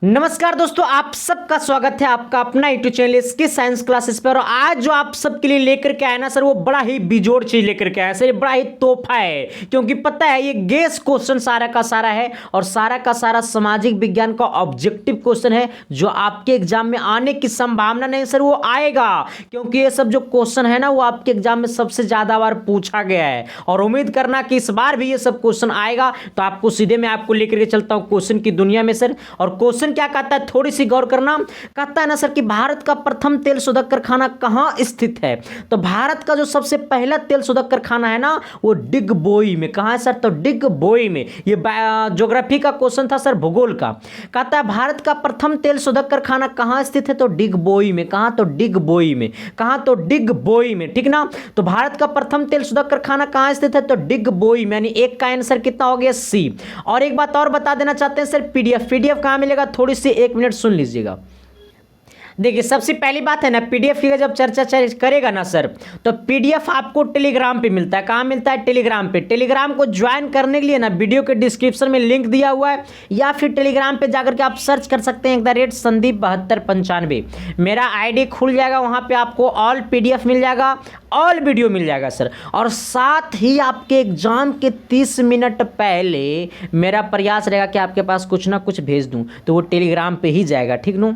नमस्कार दोस्तों, आप सबका स्वागत है आपका अपना यूट्यूब चैनल इसके साइंस क्लासेस पर। और आज जो आप सबके लिए लेकर के आया ना सर, वो बड़ा ही बिजोड़ चीज लेकर के आया सर। ये बड़ा ही तोहफा है, क्योंकि पता है ये गेस क्वेश्चन सारा का सारा है और सारा का सारा सामाजिक विज्ञान का ऑब्जेक्टिव क्वेश्चन है, जो आपके एग्जाम में आने की संभावना नहीं सर, वो आएगा। क्योंकि ये सब जो क्वेश्चन है ना, वो आपके एग्जाम में सबसे ज्यादा बार पूछा गया है और उम्मीद करना कि इस बार भी ये सब क्वेश्चन आएगा। तो आपको सीधे मैं आपको लेकर के चलता हूँ क्वेश्चन की दुनिया में सर। और क्वेश्चन क्या कहता है, थोड़ी सी गौर करना। कहता है ना सर कि भारत का प्रथम तेल शोधक कारखाना कहां स्थित है। तो भारत का जो सबसे पहला तेल शोधक कारखाना है ना, वो डिगबोई में। कहां है सर? तो डिगबोई में। ये ज्योग्राफी का क्वेश्चन था सर, भूगोल का। कहता है भारत का प्रथम तेल शोधक कारखाना कहां स्थित है। तो डिगबोई में। कहां? तो डिगबोई में। कहां? तो डिगबोई में, ठीक ना। तो भारत का प्रथम तेल शोधक कारखाना कहां स्थित है। तो डिगबोई में। यानी एक का आंसर कितना हो गया? सी। और एक बात और बता देना चाहते हैं सर, पीडीएफ कहां मिलेगा, थोड़ी सी एक मिनट सुन लीजिएगा। देखिए, सबसे पहली बात है ना, पीडीएफ की जब चर्चा करेगा ना सर, तो पीडीएफ आपको टेलीग्राम पे मिलता है। कहाँ मिलता है? टेलीग्राम पे। टेलीग्राम को ज्वाइन करने के लिए ना, वीडियो के डिस्क्रिप्शन में लिंक दिया हुआ है, या फिर टेलीग्राम पे जाकर के आप सर्च कर सकते हैं @संदीप7295। मेरा आईडी खुल जाएगा, वहाँ पे आपको ऑल पीडीएफ मिल जाएगा, ऑल वीडियो मिल जाएगा सर। और साथ ही आपके एग्जाम के 30 मिनट पहले मेरा प्रयास रहेगा कि आपके पास कुछ ना कुछ भेज दूँ, तो वो टेलीग्राम पे ही जाएगा, ठीक नो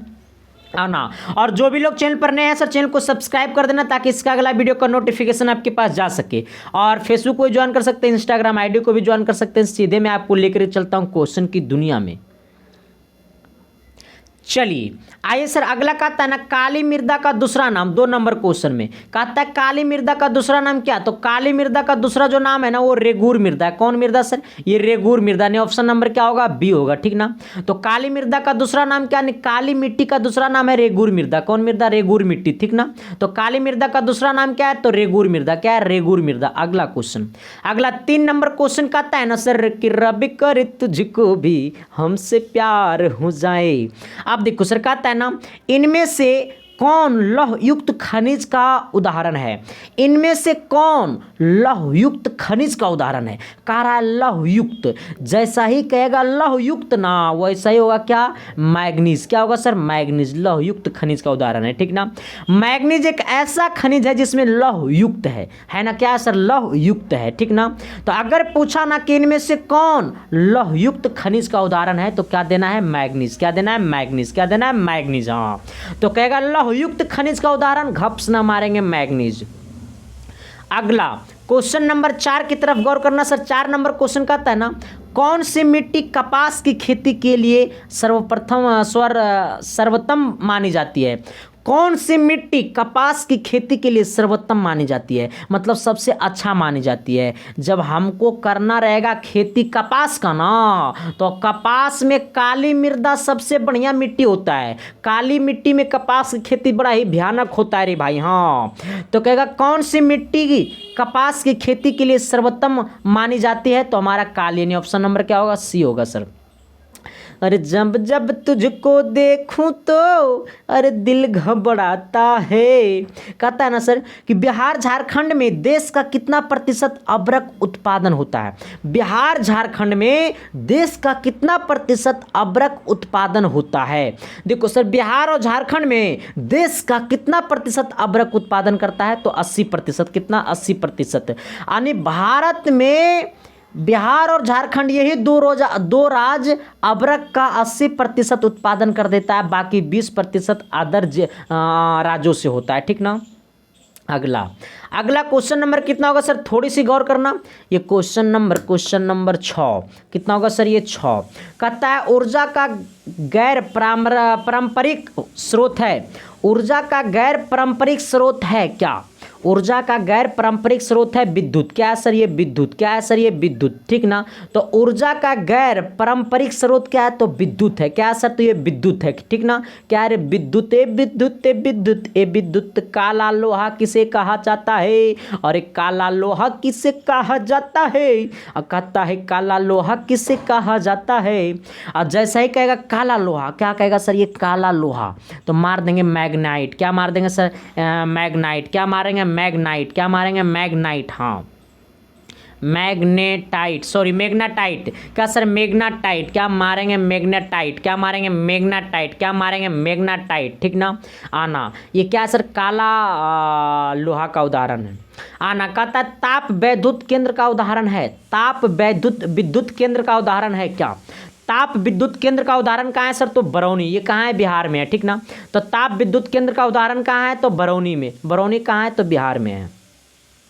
आना। और जो भी लोग चैनल पर नए हैं सर, चैनल को सब्सक्राइब कर देना, ताकि इसका अगला वीडियो का नोटिफिकेशन आपके पास जा सके। और फेसबुक को भी ज्वाइन कर सकते हैं, इंस्टाग्राम आईडी को भी ज्वाइन कर सकते हैं। सीधे मैं आपको लेकर चलता हूं क्वेश्चन की दुनिया में। चलिए आइए सर, अगला कहता है ना, काली मृदा का दूसरा नाम। 2 नंबर क्वेश्चन में कहता है काली मृदा का दूसरा नाम क्या। तो काली मृदा का दूसरा जो नाम है ना, वो रेगूर मृदा है। कौन मृदा सर? ये रेगूर मृदा। ने ऑप्शन नंबर क्या होगा? बी होगा, ठीक ना। तो काली मृदा का दूसरा नाम क्या? काली मिट्टी का दूसरा नाम है रेगूर मृदा। कौन मृदा? रेगूर मिट्टी, ठीक ना। तो काली मृदा का दूसरा नाम क्या है? तो रेगूर मृदा। क्या है? रेगूर मृदा। अगला क्वेश्चन, अगला 3 नंबर क्वेश्चन कहता है ना सर कि रब करे तुझको भी हमसे प्यार हो जाए। आप देखो सर, कहता है ना, इनमें से कौन लौह युक्त खनिज का उदाहरण है। इनमें से कौन लौह युक्त खनिज का उदाहरण है? कह रहा है लौह युक्त। जैसा ही कहेगा लौह युक्त ना, वैसा ही होगा क्या? मैग्नीज। क्या होगा सर? मैग्नीज। लौह युक्त खनिज का उदाहरण है, ठीक ना। मैग्नीज एक ऐसा खनिज है जिसमें लौह युक्त है ना। क्या है सर? लौह युक्त है, ठीक ना। तो अगर पूछा ना कि इनमें से कौन लौह युक्त खनिज का उदाहरण है, तो क्या देना है? मैग्नीज। क्या देना है? मैग्नीज। क्या देना है? मैग्नीज। हाँ, तो कहेगा युक्त खनिज का उदाहरण, घप्स ना मारेंगे, मैग्नीज। अगला क्वेश्चन नंबर 4 की तरफ गौर करना सर। 4 नंबर क्वेश्चन कहता है ना, कौन सी मिट्टी कपास की खेती के लिए सर्वोत्तम मानी जाती है। कौन सी मिट्टी कपास की खेती के लिए सर्वोत्तम मानी जाती है, मतलब सबसे अच्छा मानी जाती है। जब हमको करना रहेगा खेती कपास का ना, तो कपास में काली मृदा सबसे बढ़िया मिट्टी होता है। काली मिट्टी में कपास की खेती बड़ा ही भयानक होता है रे भाई। हाँ, तो कहेगा कौन सी मिट्टी कपास की खेती के लिए सर्वोत्तम मानी जाती है। तो हमारा काली, यानी ऑप्शन नंबर क्या होगा? सी होगा सर। अरे जब जब तुझको देखूं तो अरे दिल घबराता है। कहता है ना सर कि बिहार झारखंड में देश का कितना प्रतिशत अबरक उत्पादन होता है। बिहार झारखंड में देश का कितना प्रतिशत अबरक उत्पादन होता है। देखो सर, बिहार और झारखंड में देश का कितना प्रतिशत अबरक उत्पादन करता है। तो 80%। कितना? 80%। यानी भारत में बिहार और झारखंड, यही दो राज्य अबरक का 80% उत्पादन कर देता है, बाकी 20% अदर राज्यों से होता है, ठीक ना। अगला क्वेश्चन नंबर कितना होगा सर? थोड़ी सी गौर करना। ये क्वेश्चन नंबर 6 कितना होगा सर? ये 6 कहता है ऊर्जा का गैर पारंपरिक स्रोत है। ऊर्जा का गैर पारंपरिक स्रोत है क्या? ऊर्जा का गैर पारंपरिक स्रोत है विद्युत। क्या है सर? ये विद्युत। क्या है सर? ये विद्युत, ठीक ना। तो ऊर्जा का गैर पारंपरिक स्रोत क्या है? तो विद्युत है। क्या है सर? तो ये विद्युत है, ठीक ना। क्या है? विद्युत। ए विद्युत, ए विद्युत, ए विद्युत। काला लोहा किसे कहा जाता है? और एक काला लोहा किसे कहा जाता है? और कहता है काला लोहा किसे कहा जाता है। और जैसा ही कहेगा काला लोहा, क्या कहेगा सर? ये काला लोहा, तो मार देंगे मैग्नाइट। क्या मार देंगे सर? मैग्नाइट। क्या मारेंगे? मैग्नाइट। क्या मारेंगे? मैग्नाइट। हाँ, मैग्नेटाइट, सॉरी मैग्नेटाइट, क्या सर मैग्नेटाइट, क्या मारेंगे मैग्नेटाइट, क्या मारेंगे मैग्नेटाइट, क्या मारेंगे मैग्नेटाइट, ठीक ना। आना ये क्या है सर, काला लोहा का उदाहरण है। आना कहता है ताप वैद्युत केंद्र का उदाहरण है, ताप वैद्युत विद्युत केंद्र का उदाहरण है क्या। ताप विद्युत केंद्र का उदाहरण कहाँ है सर, तो बरौनी, ये कहाँ है, बिहार में है, ठीक ना। तो ताप विद्युत केंद्र का उदाहरण कहाँ है, तो बरौनी में, बरौनी कहाँ है, तो बिहार में है।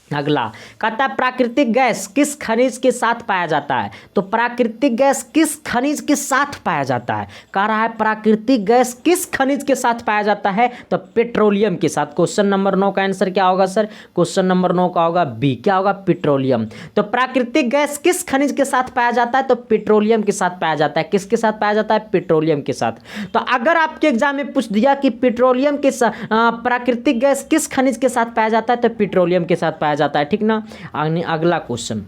अगला कहता है प्राकृतिक गैस किस खनिज के साथ पाया जाता है, तो प्राकृतिक गैस किस खनिज के साथ पाया जाता है, कह रहा है प्राकृतिक गैस किस खनिज के साथ पाया जाता है, तो पेट्रोलियम के साथ। क्वेश्चन नंबर 9 का आंसर क्या होगा सर, क्वेश्चन नंबर 9 का होगा बी, क्या होगा, पेट्रोलियम। तो प्राकृतिक गैस किस खनिज के साथ पाया जाता है, तो पेट्रोलियम के साथ पाया जाता है। किसके साथ पाया जाता है, पेट्रोलियम के साथ। तो अगर आपके एग्जाम में पूछ दिया कि पेट्रोलियम के प्राकृतिक गैस किस खनिज के साथ पाया जाता है, तो पेट्रोलियम के साथ जाता है, ठीक ना। अगला क्वेश्चन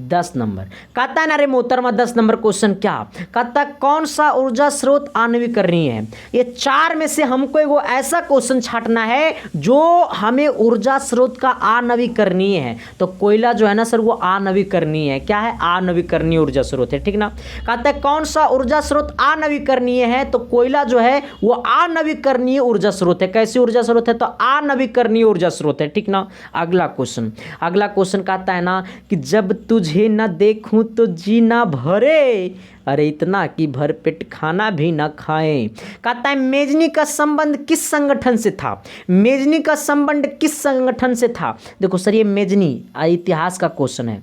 10 नंबर कहता है ना रे मोहतरमा, 10 नंबर क्वेश्चन क्या कहता है, कौन सा ऊर्जा स्रोत आणविकरणीय है। ये चार में से हमको वो ऐसा क्वेश्चन छांटना है जो हमें ऊर्जा स्रोत का आणविकरणीय है। तो कोयला जो है ना सर वो आणविकरणीय है, क्या है, आणविकरणीय ऊर्जा स्रोत है, ठीक ना। कहता है कौन सा ऊर्जा स्रोत आणविकरणीय है, तो कोयला जो है वो आणविकरणीय ऊर्जा स्रोत है। कैसी ऊर्जा स्रोत है, तो आणविकरणीय ऊर्जा स्रोत है, ठीक ना। अगला क्वेश्चन कहता है ना कि जब तुझे न देखूं तो जी ना भरे, अरे इतना कि भर पेट खाना भी ना खाएं। कहता है मेजनी का संबंध किस संगठन से था, मेजनी का संबंध किस संगठन से था। देखो सर ये मेजनी इतिहास का क्वेश्चन है।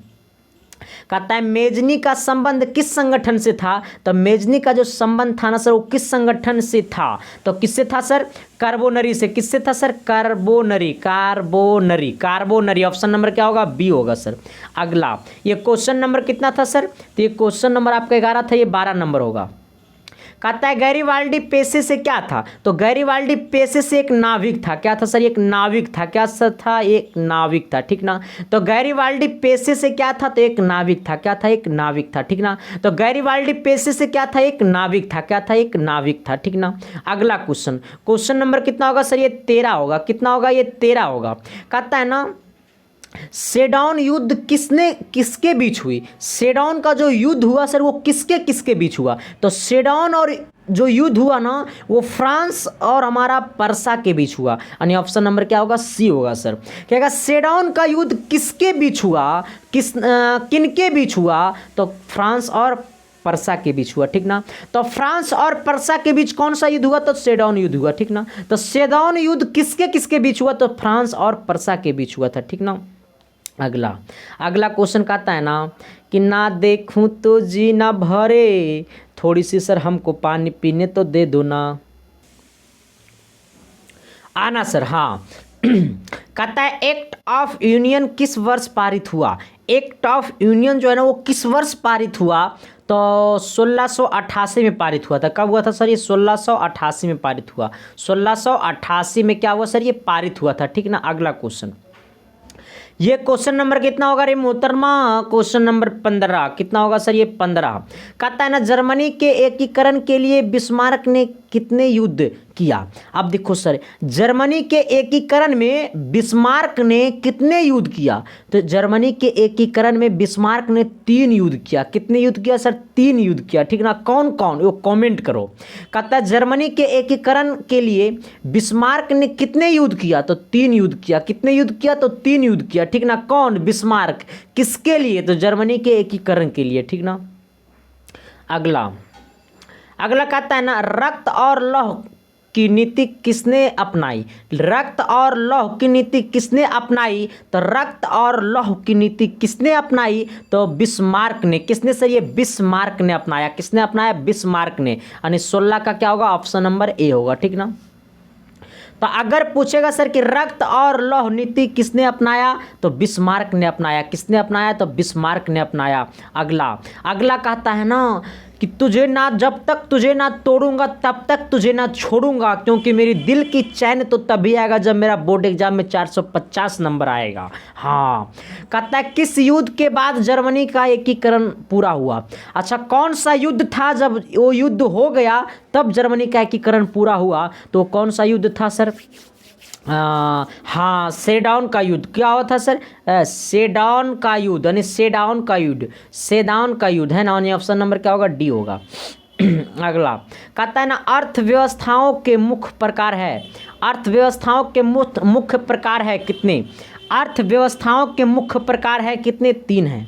कहता है मेजनी का संबंध किस संगठन से था, तो मेजनी का जो संबंध था ना सर वो किस संगठन से था, तो किससे था सर, कार्बोनरी से। किससे था sir, Carbonari, Carbonari, Carbonari. Option number क्या होगा, बी होगा सर। अगला ये क्वेश्चन नंबर कितना था सर, तो ये क्वेश्चन नंबर आपका 11 था, ये 12 नंबर होगा। कहता है गैरीवाल्डी पेशे से क्या था, तो गैरीवाल्डी पेशे से एक नाविक था। क्या था सर, एक नाविक था। क्या सर था, एक नाविक था, ठीक ना। तो गैरीवाल्डी पेशे से क्या था, तो एक नाविक था। क्या था, एक नाविक था, ठीक ना। तो गैरीवाल्डी पेशे से क्या था, एक नाविक था। क्या था, एक नाविक था, ठीक ना। अगला क्वेश्चन नंबर कितना होगा सर, ये 13 होगा। कितना होगा, ये 13 होगा। कहता है ना सेडौन युद्ध किसके बीच हुई, सेडौन का जो युद्ध हुआ सर वो किसके बीच हुआ, तो सेडौन और जो युद्ध हुआ ना वो फ्रांस और हमारा पर्सा के बीच हुआ। यानी ऑप्शन नंबर क्या होगा, सी होगा सर। क्या होगा, सेडौन का युद्ध किसके बीच हुआ, किनके बीच हुआ, तो फ्रांस और पर्सा के बीच हुआ, ठीक ना। तो फ्रांस और पर्सा के बीच कौन सा युद्ध हुआ, तो सेडौन युद्ध हुआ, ठीक ना। तो सेडौन युद्ध किसके बीच हुआ, तो फ्रांस और पर्सा के बीच हुआ था, ठीक ना। अगला क्वेश्चन कहता है ना कि ना देखूं तो जी ना भरे, थोड़ी सी सर हमको पानी पीने तो दे दो ना। आना सर, हाँ। कहता है एक्ट ऑफ यूनियन किस वर्ष पारित हुआ, एक्ट ऑफ यूनियन जो है ना वो किस वर्ष पारित हुआ, तो 1688 में पारित हुआ था। कब हुआ था सर, ये 1688 में पारित हुआ। 1688 में क्या हुआ सर, ये पारित हुआ था, ठीक ना। अगला क्वेश्चन, ये क्वेश्चन नंबर कितना होगा रे मोहतरमा, क्वेश्चन नंबर 15। कितना होगा सर, ये 15। कहता है ना जर्मनी के एकीकरण के लिए बिस्मार्क ने कितने युद्ध किया। अब देखो सर जर्मनी के एकीकरण में बिस्मार्क ने कितने युद्ध किया, तो जर्मनी के एकीकरण में बिस्मार्क ने 3 युद्ध किया। कितने युद्ध किया सर, 3 युद्ध किया, ठीक ना। कौन कौन, वो कमेंट करो। कहता है जर्मनी के एकीकरण के लिए बिस्मार्क ने कितने युद्ध किया, तो 3 युद्ध किया। कितने युद्ध किया, तो 3 युद्ध किया, ठीक ना। कौन, बिस्मार्क, किसके लिए, तो जर्मनी के एकीकरण के लिए, ठीक ना। अगला कहता है ना रक्त और लौह की नीति किसने अपनाई, रक्त और लौह की नीति किसने अपनाई, तो रक्त और लौह की नीति किसने अपनाई, तो बिस्मार्क ने। किसने सर, ये बिस्मार्क ने अपनाया। किसने अपनाया, बिस्मार्क ने। यानी 16 का क्या होगा, ऑप्शन नंबर ए होगा, ठीक ना। तो अगर पूछेगा सर कि रक्त और लौह नीति किसने अपनाया, तो बिस्मार्क ने अपनाया। किसने अपनाया, तो बिस्मार्क ने अपनाया। अगला कहता है ना कि तुझे ना, जब तक तुझे ना तोड़ूंगा तब तक तुझे ना छोड़ूंगा, क्योंकि मेरी दिल की चैन तो तभी आएगा जब मेरा बोर्ड एग्जाम में 450 नंबर आएगा। हाँ, कहता है किस युद्ध के बाद जर्मनी का एकीकरण पूरा हुआ। अच्छा, कौन सा युद्ध था, जब वो युद्ध हो गया तब जर्मनी का एकीकरण पूरा हुआ, तो कौन सा युद्ध था सर, हाँ, सेडाउन का युद्ध क्या हुआ था सर? सेडाउन का युद्ध, यानी सेडाउन का युद्ध, सेडाउन का युद्ध है ना, यानी ऑप्शन नंबर क्या होगा? डी होगा। अगला कहता है ना, अर्थव्यवस्थाओं के मुख्य प्रकार है, अर्थव्यवस्थाओं के मुख्य प्रकार है कितने? अर्थव्यवस्थाओं के मुख्य प्रकार है कितने? 3 है।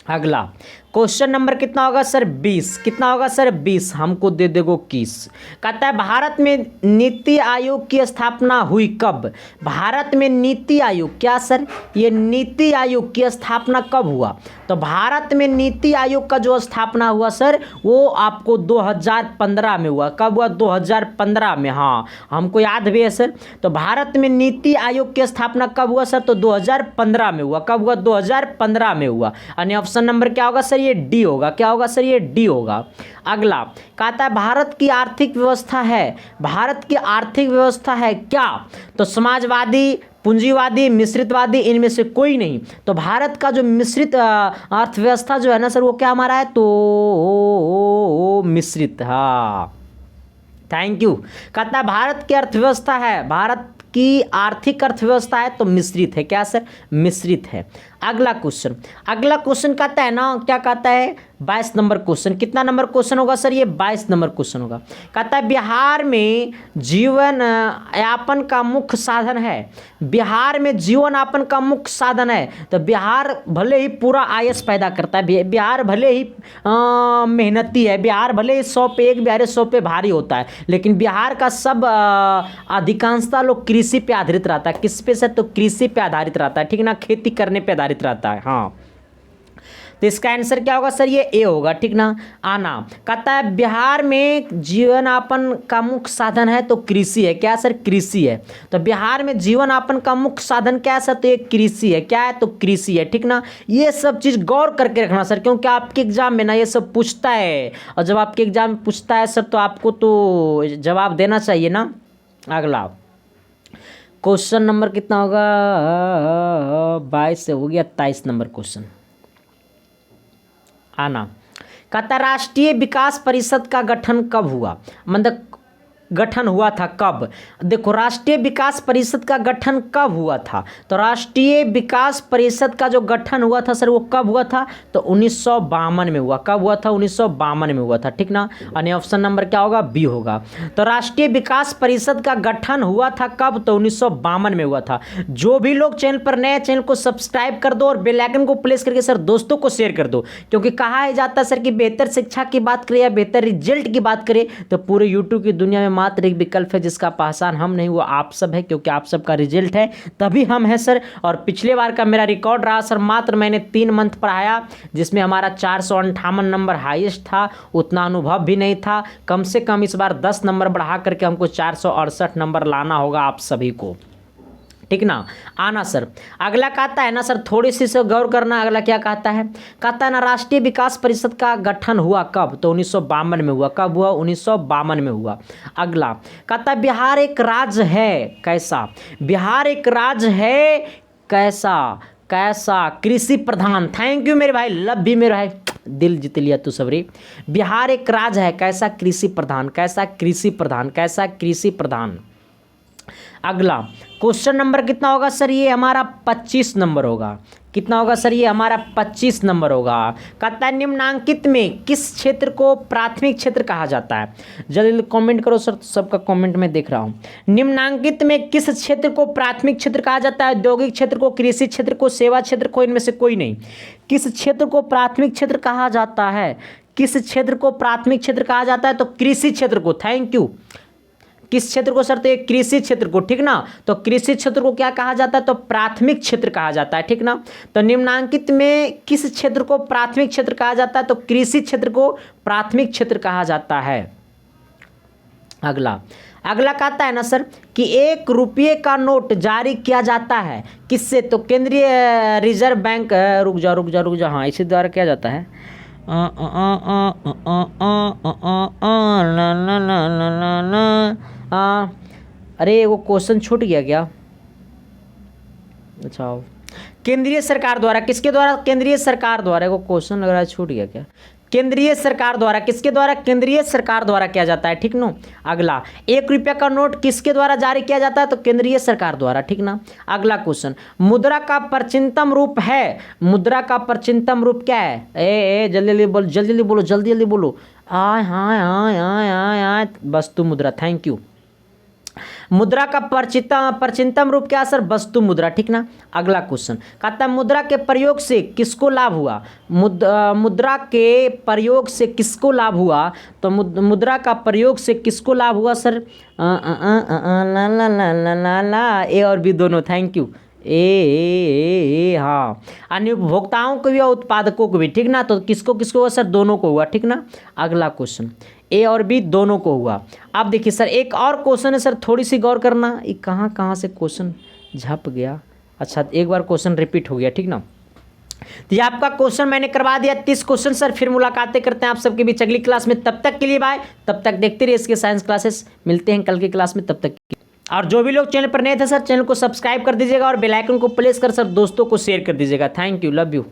अगला क्वेश्चन नंबर कितना होगा सर? 20। कितना होगा सर? 20। हमको दे देगो 21। कहता है भारत में नीति आयोग की स्थापना हुई कब? भारत में नीति आयोग, क्या सर? ये नीति आयोग की स्थापना कब हुआ? तो भारत में नीति आयोग का जो स्थापना हुआ सर, वो आपको 2015 में हुआ। कब हुआ? 2015 में। हाँ, हमको याद भी है सर। तो भारत में नीति आयोग की स्थापना कब हुआ सर? तो 2015 में हुआ। कब हुआ? 2015 में हुआ। यानी ऑप्शन नंबर क्या होगा सर? ये डी होगा। क्या होगा सर? ये डी होगा। अगला कहता है भारत की आर्थिक व्यवस्था है, भारत की आर्थिक व्यवस्था है क्या? तो समाजवादी, पूंजीवादी, मिश्रितवादी, इनमें से कोई नहीं। तो भारत का जो मिश्रित अर्थव्यवस्था जो है ना सर, वो क्या हमारा है? तो मिश्रित। हाँ, थैंक यू। कहता है भारत की अर्थव्यवस्था है, भारत की आर्थिक अर्थव्यवस्था है तो मिश्रित है। क्या सर? मिश्रित है। अगला क्वेश्चन, अगला क्वेश्चन कहता है ना, क्या कहता है? 22 नंबर क्वेश्चन। कितना नंबर क्वेश्चन होगा सर? ये 22 नंबर क्वेश्चन होगा। कहता है बिहार में जीवन यापन का मुख्य साधन है, बिहार में जीवन यापन का मुख्य साधन है। तो बिहार भले ही पूरा आयस पैदा करता है, बिहार भले ही मेहनती है, बिहार भले ही 100 पे 1 बिहारी 100 पे भारी होता है, लेकिन बिहार का सब अधिकांशता लोग कृषि पे आधारित रहता है। किस पे सर? तो कृषि पे आधारित रहता है, ठीक ना, खेती करने पे आधारित रहता है। हाँ, तो इसका आंसर क्या होगा सर? ये ए होगा, ठीक ना। आना कहता है बिहार में जीवनयापन का मुख्य साधन है तो कृषि है। क्या सर? कृषि है। तो बिहार में जीवनयापन का मुख्य साधन क्या है सर? तो ये कृषि है। क्या है? तो कृषि है, ठीक ना। ये सब चीज़ गौर करके रखना सर, क्योंकि आपके एग्जाम में ना ये सब पूछता है, और जब आपके एग्जाम में पूछता है सर, तो आपको तो जवाब देना चाहिए ना। अगला क्वेश्चन नंबर कितना होगा? 22 से हो गया 23 नंबर क्वेश्चन। आना कहता राष्ट्रीय विकास परिषद का गठन कब हुआ? मतलब गठन हुआ था कब? देखो, राष्ट्रीय विकास परिषद का गठन कब हुआ था? तो राष्ट्रीय विकास परिषद का जो गठन हुआ था सर, वो कब हुआ था? तो 1952 में हुआ। कब हुआ था? 1952 में हुआ था, ठीक ना। यानी ऑप्शन नंबर क्या होगा? बी होगा। तो राष्ट्रीय विकास परिषद का गठन हुआ था कब? तो 1952 में हुआ था। जो भी लोग चैनल पर नए, चैनल को सब्सक्राइब कर दो और बेल आइकन को प्रेस करके सर दोस्तों को शेयर कर दो, क्योंकि कहा जाता है सर कि बेहतर शिक्षा की बात करें या बेहतर रिजल्ट की बात करें, तो पूरे यूट्यूब की दुनिया में मात्र एक विकल्प है जिसका पहचान हम नहीं, वो आप सब है, क्योंकि आप सब का रिजल्ट है तभी हम हैं सर। और पिछले बार का मेरा रिकॉर्ड रहा सर, मात्र मैंने 3 मंथ पढ़ाया, जिसमें हमारा 458 नंबर हाईएस्ट था। उतना अनुभव भी नहीं था। कम से कम इस बार 10 नंबर बढ़ा करके हमको 468 नंबर लाना होगा आप सभी को, ठीक ना। आना सर, अगला कहता है ना सर, थोड़ी सी से गौर करना। अगला क्या कहता है? कहता है ना राष्ट्रीय विकास परिषद का गठन हुआ कब? तो 1952 में हुआ। कब हुआ? 1952 में हुआ। अगला कहता है बिहार एक राज्य है कैसा? बिहार एक राज्य है कैसा? कैसा? कृषि प्रधान। थैंक यू मेरे भाई, लव भी मेरे भाई, दिल जीत लिया तू सबरी। बिहार एक राज्य है कैसा? कृषि प्रधान। कैसा? कृषि प्रधान। कैसा? कृषि प्रधान। अगला क्वेश्चन नंबर कितना होगा सर? ये हमारा 25 नंबर होगा। कितना होगा सर? ये हमारा 25 नंबर होगा। कहता है निम्नांकित में किस क्षेत्र को प्राथमिक क्षेत्र कहा जाता है? जल्दी कमेंट करो सर, सबका कमेंट में देख रहा हूँ। निम्नांकित में किस क्षेत्र को प्राथमिक क्षेत्र कहा जाता है? औद्योगिक क्षेत्र को, कृषि क्षेत्र को, सेवा क्षेत्र को, इनमें से कोई नहीं। किस क्षेत्र को प्राथमिक क्षेत्र कहा जाता है? किस क्षेत्र को प्राथमिक क्षेत्र कहा जाता है? तो कृषि क्षेत्र को। Thank you. किस क्षेत्र को सर? तो ये कृषि क्षेत्र को, ठीक ना। तो कृषि क्षेत्र को क्या कहा जाता है? तो प्राथमिक क्षेत्र कहा जाता है, ठीक ना। तो निम्नांकित में किस क्षेत्र को प्राथमिक क्षेत्र कहा जाता है? तो कृषि क्षेत्र को प्राथमिक क्षेत्र कहा जाता है। अगला कहता है ना सर कि 1 रुपये का नोट जारी किया जाता है किससे? तो केंद्रीय रिजर्व बैंक, रुक जा, हाँ, इसी द्वारा किया जाता है। अरे वो क्वेश्चन छूट गया क्या? अच्छा, केंद्रीय सरकार द्वारा। किसके द्वारा? केंद्रीय सरकार द्वारा। वो क्वेश्चन लग रहा है छूट गया क्या? केंद्रीय सरकार द्वारा, किसके द्वारा? केंद्रीय सरकार द्वारा किया जाता है, ठीक ना। अगला, 1 रुपया का नोट किसके द्वारा जारी किया जाता है? तो केंद्रीय सरकार द्वारा, ठीक ना। अगला क्वेश्चन, मुद्रा का प्राचीनतम रूप है, मुद्रा का प्राचीनतम रूप क्या है? ए जल्दी जल्दी बोलो, जल्दी जल्दी बोलो, जल्दी जल्दी बोलो। आय हाय हाय हाय हाय हाय, वस्तु मुद्रा, थैंक यू। मुद्रा का प्राचीनतम रूप क्या सर? वस्तु मुद्रा, ठीक ना। अगला क्वेश्चन कहता है मुद्रा के प्रयोग से किसको लाभ हुआ? मुद्रा के प्रयोग से किसको लाभ हुआ? तो मुद्रा का प्रयोग से किसको लाभ हुआ सर? ला ला ला ला ला ला, ए और बी दोनों, थैंक यू। ए हाँ, अन्य उपभोक्ताओं को भी और उत्पादकों को भी, ठीक ना। तो किसको किसको हुआ सर? दोनों को हुआ, ठीक ना। अगला क्वेश्चन, ए और बी दोनों को हुआ। अब देखिए सर, एक और क्वेश्चन है सर, थोड़ी सी गौर करना। ये कहाँ कहाँ से क्वेश्चन झप गया? अच्छा, एक बार क्वेश्चन रिपीट हो गया, ठीक ना। तो ये आपका क्वेश्चन मैंने करवा दिया 30 क्वेश्चन सर। फिर मुलाकातें करते हैं आप सबके बीच अगली क्लास में। तब तक के लिए बाय। तब तक देखते रहिए इसके साइंस क्लासेस। मिलते हैं कल की क्लास में, तब तक। और जो भी लोग चैनल पर नए थे सर, चैनल को सब्सक्राइब कर दीजिएगा और बेल आइकन को प्रेस कर सर दोस्तों को शेयर कर दीजिएगा। Thank you, love you.